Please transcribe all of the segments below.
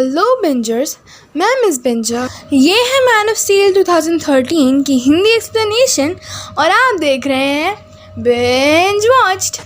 Hello बिंजर्स, मैं miss बिंजर। ये है मैन ऑफ स्टील 2013 की हिंदी एक्सप्लेनेशन और आप देख रहे हैं बिंज वॉच्ड।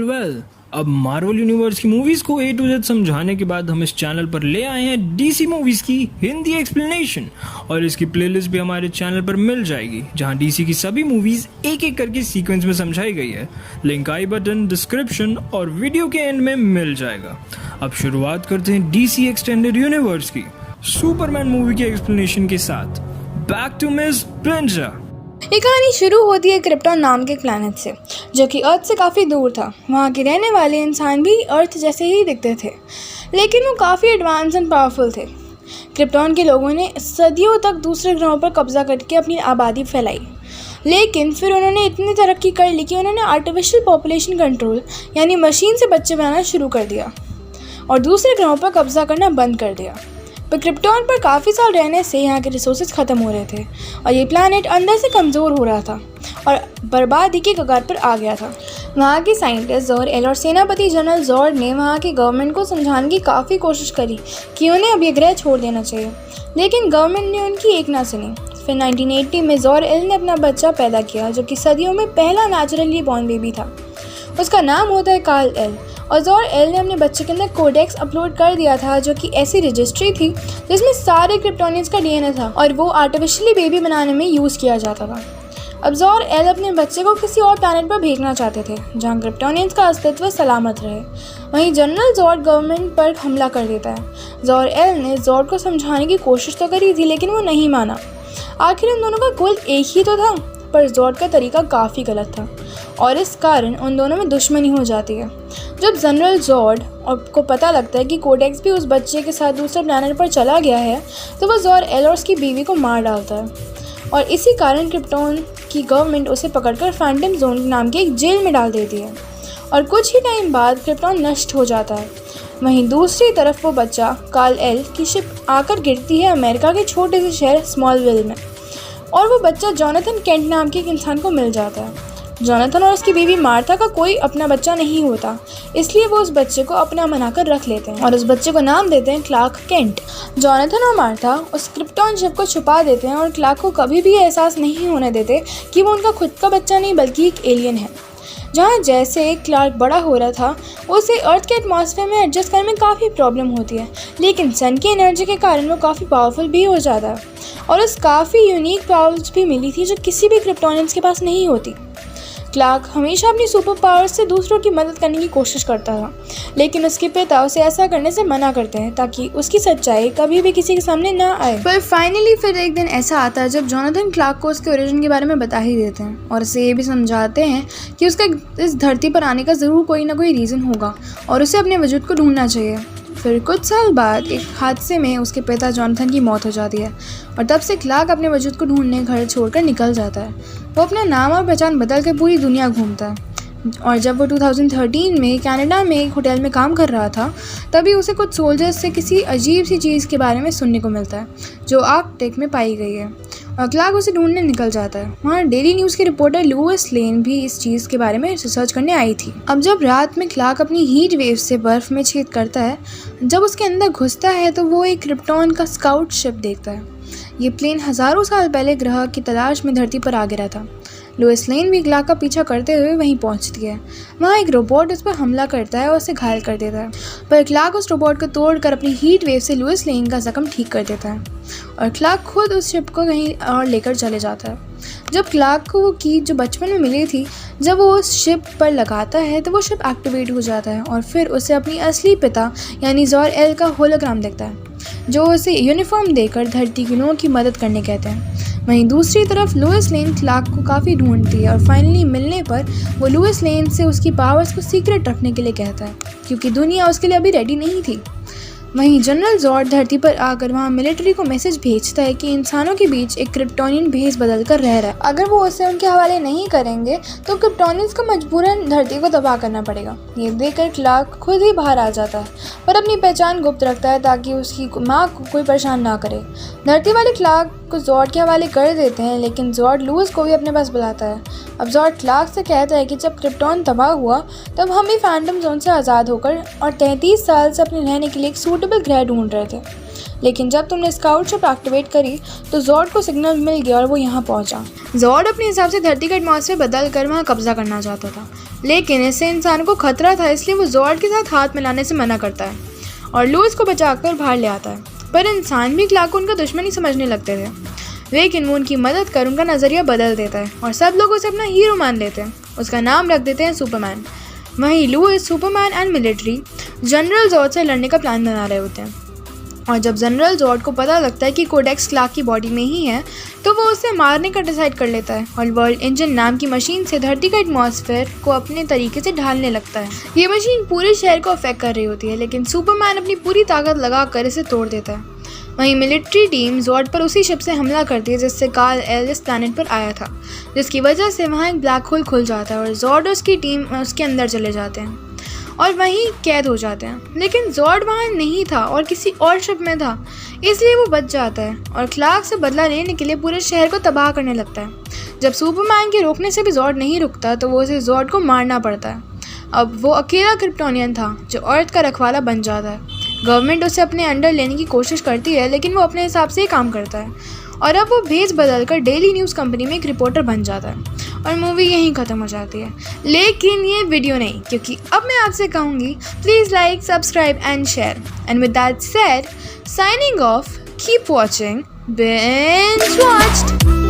वेल अब मार्वल यूनिवर्स की मूवीज को A to Z समझाने के बाद हम इस चैनल पर ले आए हैं DC मूवीज की हिंदी एक्सप्लेनेशन, और इसकी प्लेलिस्ट भी हमारे चैनल पर मिल जाएगी जहां DC की सभी मूवीज एक एक करके सीक्वेंस में समझाई गई है। लिंक आई बटन, डिस्क्रिप्शन और वीडियो के एंड में मिल जाएगा। अब शुरुआत करते हैं DC एक्सटेंडेड यूनिवर्स की सुपरमैन मूवी के एक्सप्लेनेशन के साथ। बैक टू मिस बिंजा। ये कहानी शुरू होती है क्रिप्टॉन नाम के एक प्लैनेट से, जो कि अर्थ से काफ़ी दूर था। वहाँ के रहने वाले इंसान भी अर्थ जैसे ही दिखते थे, लेकिन वो काफ़ी एडवांस एंड पावरफुल थे। क्रिप्टॉन के लोगों ने सदियों तक दूसरे ग्रहों पर कब्जा करके अपनी आबादी फैलाई, लेकिन फिर उन्होंने इतनी तरक्की कर ली कि उन्होंने आर्टिफिशियल पॉपुलेशन कंट्रोल यानी मशीन से बच्चे बनाना शुरू कर दिया और दूसरे ग्रहों पर कब्जा करना बंद कर दिया। पर क्रिप्टॉन पर काफ़ी साल रहने से यहाँ के रिसोर्सेज ख़त्म हो रहे थे और ये प्लैनेट अंदर से कमज़ोर हो रहा था और बर्बादी के कगार पर आ गया था। वहाँ के साइंटिस्ट ज़ोर-एल और सेनापति जनरल जॉर्ड ने वहाँ की गवर्नमेंट को समझाने की काफ़ी कोशिश करी कि उन्हें अब ये ग्रह छोड़ देना चाहिए, लेकिन गवर्नमेंट ने उनकी एक ना सुनी। फिर 1980 में ज़ोर-एल ने अपना बच्चा पैदा किया, जो कि सदियों में पहला नेचुरली बॉर्न बेबी था। उसका नाम होता है कार्ल-एल, और ज़ोर-एल ने अपने बच्चे के अंदर कोडेक्स अपलोड कर दिया था, जो कि ऐसी रजिस्ट्री थी जिसमें सारे क्रिप्टोनियंस का डीएनए था और वो आर्टिफिशियली बेबी बनाने में यूज़ किया जाता था। अब ज़ोर-एल अपने बच्चे को किसी और प्लैनेट पर भेजना चाहते थे जहां क्रिप्टोनियंस का अस्तित्व सलामत रहे। वहीं जनरल जॉर्ड गवर्नमेंट पर हमला कर देता है। ज़ोर-एल ने जॉर्ड को समझाने की कोशिश तो करी थी, लेकिन वो नहीं माना। आखिर उन दोनों का कुल एक ही तो था, पर जॉर्ड का तरीका काफ़ी गलत था और इस कारण उन दोनों में दुश्मनी हो जाती है। जब जनरल जॉर्ड को पता लगता है कि कोडेक्स भी उस बच्चे के साथ दूसरे प्लैनेट पर चला गया है, तो वह ज़ोर-एल और उसकी बीवी को मार डालता है और इसी कारण क्रिप्टॉन की गवर्नमेंट उसे पकड़कर फैंटम जोन नाम के एक जेल में डाल देती है और कुछ ही टाइम बाद क्रिप्टॉन नष्ट हो जाता है। वहीं दूसरी तरफ वो बच्चा कार्ल-एल की शिप आकर गिरती है अमेरिका के छोटे से शहर स्मॉलविल में, और वो बच्चा जोनाथन केंट नाम के एक इंसान को मिल जाता है। जोनाथन और उसकी बीवी मार्था का कोई अपना बच्चा नहीं होता, इसलिए वो उस बच्चे को अपना बनाकर रख लेते हैं और उस बच्चे को नाम देते हैं क्लार्क केंट। जोनाथन और मार्था उस क्रिप्टॉन शिप को छुपा देते हैं और क्लार्क को कभी भी एहसास नहीं होने देते कि वो उनका खुद का बच्चा नहीं बल्कि एक एलियन है। जहाँ जैसे क्लार्क बड़ा हो रहा था, उसे अर्थ के एटमॉस्फेयर में एडजस्ट करने में काफ़ी प्रॉब्लम होती है, लेकिन सन की एनर्जी के कारण वो काफ़ी पावरफुल भी हो जाता है और उस काफ़ी यूनिक पावर्स भी मिली थी जो किसी भी क्रिप्टोनियंस के पास नहीं होती। क्लार्क हमेशा अपनी सुपर पावर्स से दूसरों की मदद करने की कोशिश करता था, लेकिन उसके पिता उसे ऐसा करने से मना करते हैं ताकि उसकी सच्चाई कभी भी किसी के सामने ना आए। पर फाइनली फिर एक दिन ऐसा आता है जब जोनाथन क्लार्क को उसके ओरिजिन के बारे में बता ही देते हैं और उसे ये भी समझाते हैं कि उसका इस धरती पर आने का ज़रूर कोई ना कोई रीज़न होगा और उसे अपने वजूद को ढूंढना चाहिए। फिर कुछ साल बाद एक हादसे में उसके पिता जोनाथन की मौत हो जाती है और तब से क्लार्क अपने वजूद को ढूंढने घर छोड़कर निकल जाता है। वो अपना नाम और पहचान बदल कर पूरी दुनिया घूमता है और जब वो 2013 में कनाडा में एक होटल में काम कर रहा था, तभी उसे कुछ सोल्जर्स से किसी अजीब सी चीज़ के बारे में सुनने को मिलता है जो आर्कटिक में पाई गई है और क्लार्क उसे ढूंढने निकल जाता है। वहाँ डेली न्यूज़ के रिपोर्टर लुइस लेन भी इस चीज़ के बारे में रिसर्च करने आई थी। अब जब रात में क्लार्क अपनी हीट वेव से बर्फ में छेद करता है, जब उसके अंदर घुसता है तो वो एक क्रिप्टॉन का स्काउट शिप देखता है। ये प्लेन हज़ारों साल पहले ग्रह की तलाश में धरती पर आ गिरा था। लुइस लेन भी क्लार्क का पीछा करते हुए वहीं पहुंचती है। वहाँ एक रोबोट उस पर हमला करता है और उसे घायल कर देता है, पर क्लार्क उस रोबोट को तोड़कर अपनी हीट वेव से लुइस लेन का जख्म ठीक कर देता है और क्लार्क खुद उस शिप को कहीं और लेकर चले जाता है। जब क्लार्क को वो की जो बचपन में मिली थी, जब वो उस शिप पर लगाता है तो वो शिप एक्टिवेट हो जाता है और फिर उसे अपनी असली पिता यानी ज़ोर-एल का होलोग्राम दिखता है, जो उसे यूनिफॉर्म देकर धरती के लोगों की मदद करने कहते हैं। वहीं दूसरी तरफ लुइस लेन क्लार्क को काफ़ी ढूंढती है और फाइनली मिलने पर वो लुइस लेन से उसकी पावर्स को सीक्रेट रखने के लिए कहता है, क्योंकि दुनिया उसके लिए अभी रेडी नहीं थी। वहीं जनरल जॉर्ड धरती पर आकर वहाँ मिलिट्री को मैसेज भेजता है कि इंसानों के बीच एक क्रिप्टोनियन भेस बदल कर रह रहा है। अगर वो उसे उनके हवाले नहीं करेंगे तो क्रिप्टोनियंस को मजबूरन धरती को तबाह करना पड़ेगा। ये देखकर क्लार्क खुद ही बाहर आ जाता है, पर अपनी पहचान गुप्त रखता है ताकि उसकी माँ को कोई परेशान ना करे। धरती वाले क्लार्क को जॉर्ड के हवाले कर देते हैं, लेकिन जॉर्ड लुइस को भी अपने पास बुलाता है। अब जॉर्ड क्लार्क से कहता है कि जब क्रिप्टॉन तबाह हुआ तब हम भी फैंटम जोन से आज़ाद होकर और 33 साल से अपने रहने के लिए एक सूटेबल ग्रह ढूंढ रहे थे, लेकिन जब तुमने स्काउट शिप एक्टिवेट करी तो जॉर्ड को सिग्नल मिल गया और वो यहाँ पहुँचा। जॉर्ड अपने हिसाब से धरती का एटमॉस्फेयर बदल कर वहाँ कब्जा करना चाहता था, लेकिन इससे इंसान को खतरा था, इसलिए वो जॉर्ड के साथ हाथ मिलाने से मना करता है और लुइस को बचाकर बाहर ले आता है। पर इंसान भी क्लार्क को उनका दुश्मन ही समझने लगते थे, लेकिन वो उनकी मदद कर उनका नज़रिया बदल देता है और सब लोग उसे अपना हीरो मान लेते हैं। उसका नाम रख देते हैं सुपरमैन। वहीं Lois, Superman and military general Zod से लड़ने का प्लान बना रहे होते हैं और जब जनरल जॉर्ड को पता लगता है कि कोडेक्स क्लार्क की बॉडी में ही है तो वो उसे मारने का डिसाइड कर लेता है और वर्ल्ड इंजन नाम की मशीन से धरती का एटमॉस्फेयर को अपने तरीके से ढालने लगता है। ये मशीन पूरे शहर को अफेक्ट कर रही होती है, लेकिन सुपरमैन अपनी पूरी ताकत लगाकर इसे तोड़ देता है। वहीं मिलिट्री टीम जॉर्ड पर उसी शिप से हमला करती है जिससे कार्ल एल इस प्लैनेट पर आया था, जिसकी वजह से वहाँ एक ब्लैक होल खुल जाता है और जॉर्ड और उसकी टीम उसके अंदर चले जाते हैं और वहीं कैद हो जाते हैं। लेकिन जॉर्ड वहाँ नहीं था और किसी और शिप में था, इसलिए वो बच जाता है और क्लार्क से बदला लेने के लिए पूरे शहर को तबाह करने लगता है। जब सुपरमैन के रोकने से भी जॉर्ड नहीं रुकता तो वो उसे जॉर्ड को मारना पड़ता है। अब वो अकेला क्रिप्टोनियन था जो अर्थ का रखवाला बन जाता है। गवर्नमेंट उसे अपने अंडर लेने की कोशिश करती है, लेकिन वो अपने हिसाब से ही काम करता है और अब वो भेस बदल कर डेली न्यूज़ कंपनी में एक रिपोर्टर बन जाता है और मूवी यहीं ख़त्म हो जाती है। लेकिन ये वीडियो नहीं, क्योंकि अब मैं आपसे कहूँगी please like, subscribe and share. And with that said, signing off, keep watching, binge watched.